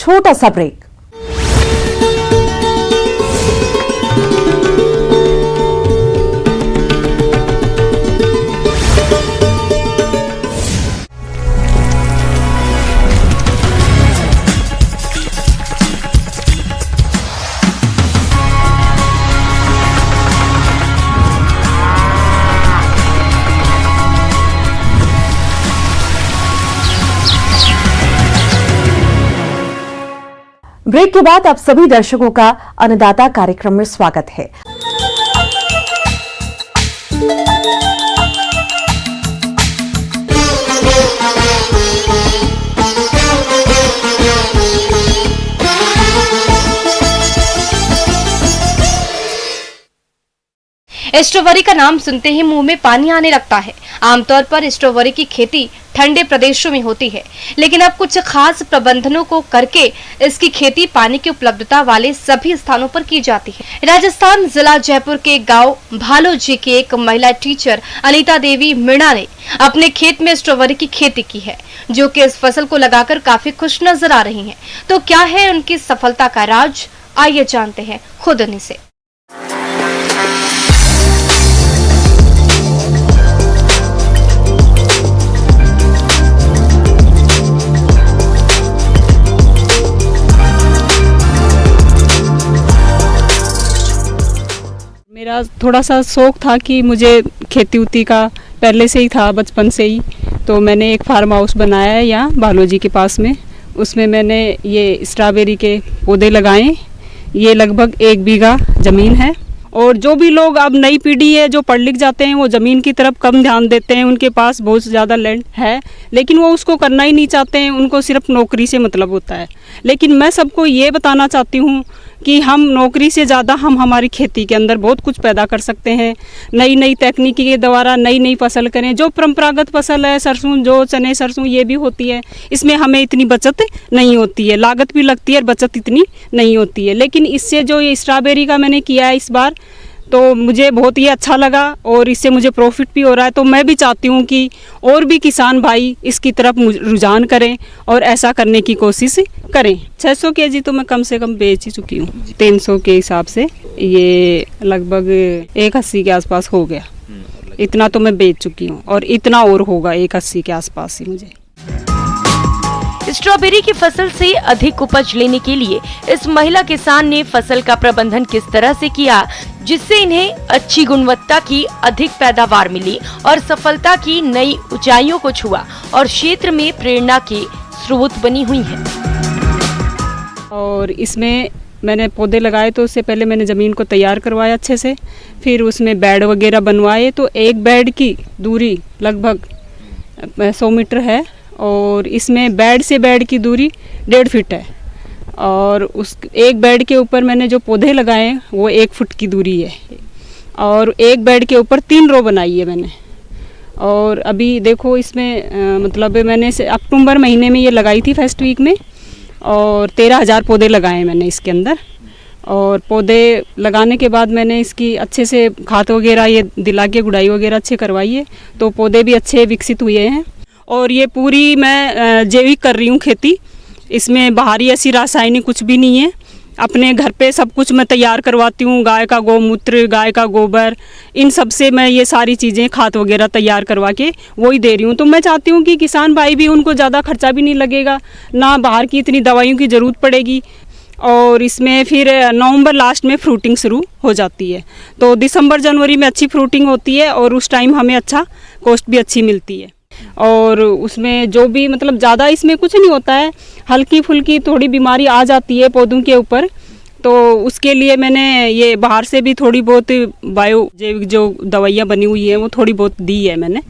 छोटा सा break. Break के बाद आप सभी दर्शकों का अन्नदाता कार्यक्रम में स्वागत है। स्ट्रॉबेरी का नाम सुनते ही मुंह में पानी आने लगता है। आमतौर पर स्ट्रॉबेरी की खेती ठंडे प्रदेशों में होती है, लेकिन अब कुछ खास प्रबंधनों को करके इसकी खेती पानी की उपलब्धता वाले सभी स्थानों पर की जाती है। राजस्थान जिला जयपुर के गांव भालोजी की एक महिला टीचर अनीता देवी मीणा ने अपने खेत में स्ट्रॉबेरी की खेती की है, जो कि इस फसल को लगाकर काफी खुश नजर आ रही है। तो क्या है उनकी सफलता का राज, आइए जानते हैं खुद उन्हीं से। मेरा थोड़ा सा शौक था कि मुझे खेती उती का पहले से ही था, बचपन से ही। तो मैंने एक फार्म हाउस बनाया है यहाँ भालोजी के पास में। उसमें मैंने ये स्ट्रॉबेरी के पौधे लगाए। ये लगभग 1 बीघा ज़मीन है। और जो भी लोग अब नई पीढ़ी है जो पढ़ लिख जाते हैं वो ज़मीन की तरफ कम ध्यान देते हैं। उनके पास बहुत ज़्यादा लैंड है लेकिन वो उसको करना ही नहीं चाहते हैं, उनको सिर्फ नौकरी से मतलब होता है। लेकिन मैं सबको ये बताना चाहती हूँ कि हम नौकरी से ज़्यादा हम हमारी खेती के अंदर बहुत कुछ पैदा कर सकते हैं। नई नई तकनीकी के द्वारा नई नई फसल करें। जो परंपरागत फसल है सरसों, जो चने सरसों ये भी होती है, इसमें हमें इतनी बचत नहीं होती है, लागत भी लगती है और बचत इतनी नहीं होती है। लेकिन इससे जो ये स्ट्रॉबेरी का मैंने किया है इस बार, तो मुझे बहुत ही अच्छा लगा और इससे मुझे प्रॉफिट भी हो रहा है। तो मैं भी चाहती हूँ कि और भी किसान भाई इसकी तरफ रुझान करें और ऐसा करने की कोशिश करें। 600 केजी तो मैं कम से कम बेच ही चुकी हूँ। 300 के हिसाब से ये लगभग 180 के आसपास हो गया। इतना तो मैं बेच चुकी हूँ और इतना और होगा 180 के आसपास ही मुझे। स्ट्रॉबेरी की फसल से अधिक उपज लेने के लिए इस महिला किसान ने फसल का प्रबंधन किस तरह से किया, जिससे इन्हें अच्छी गुणवत्ता की अधिक पैदावार मिली और सफलता की नई ऊंचाइयों को छुआ और क्षेत्र में प्रेरणा के स्रोत बनी हुई है। और इसमें मैंने पौधे लगाए तो उससे पहले मैंने ज़मीन को तैयार करवाया अच्छे से, फिर उसमें बेड वगैरह बनवाए। तो एक बेड की दूरी लगभग 100 मीटर है और इसमें बेड से बेड की दूरी 1.5 फीट है। और उस एक बेड के ऊपर मैंने जो पौधे लगाए हैं वो 1 फुट की दूरी है। और एक बेड के ऊपर 3 रो बनाई है मैंने। और अभी देखो इसमें मतलब मैंने अक्टूबर महीने में ये लगाई थी फर्स्ट वीक में और 13,000 पौधे लगाए मैंने इसके अंदर। और पौधे लगाने के बाद मैंने इसकी अच्छे से खाद वगैरह ये दिला के गुड़ाई वगैरह अच्छे करवाई है, तो पौधे भी अच्छे विकसित हुए हैं। और ये पूरी मैं जैविक कर रही हूँ खेती। इसमें बाहरी ऐसी रासायनिक कुछ भी नहीं है। अपने घर पे सब कुछ मैं तैयार करवाती हूँ। गाय का गौमूत्र, गाय का गोबर, इन सब से मैं ये सारी चीज़ें खाद वगैरह तैयार करवा के वही दे रही हूँ। तो मैं चाहती हूँ कि किसान भाई भी, उनको ज़्यादा खर्चा भी नहीं लगेगा, ना बाहर की इतनी दवाइयों की ज़रूरत पड़ेगी। और इसमें फिर नवंबर लास्ट में फ्रूटिंग शुरू हो जाती है। तो दिसंबर जनवरी में अच्छी फ्रूटिंग होती है और उस टाइम हमें अच्छा कॉस्ट भी अच्छी मिलती है। और उसमें जो भी मतलब ज़्यादा इसमें कुछ नहीं होता है, हल्की फुल्की थोड़ी बीमारी आ जाती है पौधों के ऊपर, तो उसके लिए मैंने ये बाहर से भी थोड़ी बहुत बायो जैविक जो दवाइयाँ बनी हुई हैं वो थोड़ी बहुत दी है मैंने।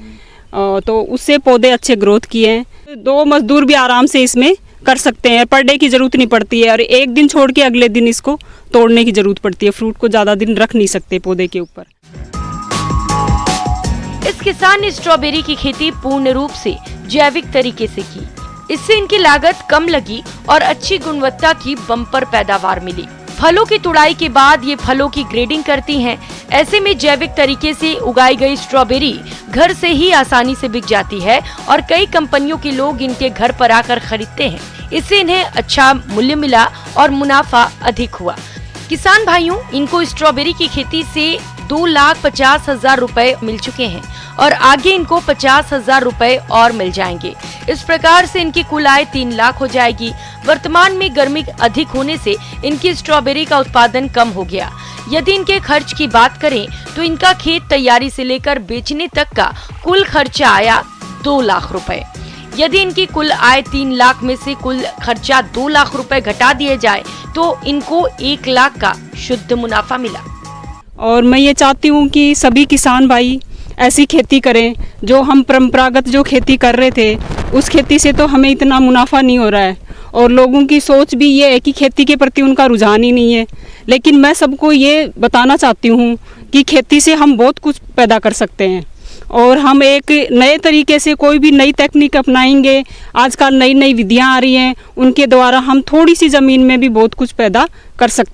तो उससे पौधे अच्छे ग्रोथ किए हैं। 2 मजदूर भी आराम से इसमें कर सकते हैं, पर डे की ज़रूरत नहीं पड़ती है। और एक दिन छोड़ के अगले दिन इसको तोड़ने की ज़रूरत पड़ती है। फ्रूट को ज़्यादा दिन रख नहीं सकते पौधे के ऊपर। इस किसान ने स्ट्रॉबेरी की खेती पूर्ण रूप से जैविक तरीके से की। इससे इनकी लागत कम लगी और अच्छी गुणवत्ता की बम्पर पैदावार मिली। फलों की तुड़ाई के बाद ये फलों की ग्रेडिंग करती हैं। ऐसे में जैविक तरीके से उगाई गई स्ट्रॉबेरी घर से ही आसानी से बिक जाती है और कई कंपनियों के लोग इनके घर पर आकर खरीदते हैं। इससे इन्हें अच्छा मूल्य मिला और मुनाफा अधिक हुआ। किसान भाइयों, इनको स्ट्रॉबेरी की खेती से 2,50,000 रुपए मिल चुके हैं और आगे इनको 50,000 रुपए और मिल जाएंगे। इस प्रकार से इनकी कुल आय 3 लाख हो जाएगी। वर्तमान में गर्मी अधिक होने से इनकी स्ट्रॉबेरी का उत्पादन कम हो गया। यदि इनके खर्च की बात करें तो इनका खेत तैयारी से लेकर बेचने तक का कुल खर्चा आया 2 लाख रुपए। यदि इनकी कुल आय 3 लाख में से कुल खर्चा 2 लाख रुपए घटा दिए जाए तो इनको 1 लाख का शुद्ध मुनाफा मिला। और मैं ये चाहती हूँ कि सभी किसान भाई ऐसी खेती करें। जो हम परंपरागत जो खेती कर रहे थे उस खेती से तो हमें इतना मुनाफा नहीं हो रहा है और लोगों की सोच भी ये है कि खेती के प्रति उनका रुझान ही नहीं है। लेकिन मैं सबको ये बताना चाहती हूँ कि खेती से हम बहुत कुछ पैदा कर सकते हैं और हम एक नए तरीके से कोई भी नई तकनीक अपनाएंगे। आजकल नई नई विधियाँ आ रही हैं, उनके द्वारा हम थोड़ी सी ज़मीन में भी बहुत कुछ पैदा कर सकते हैं।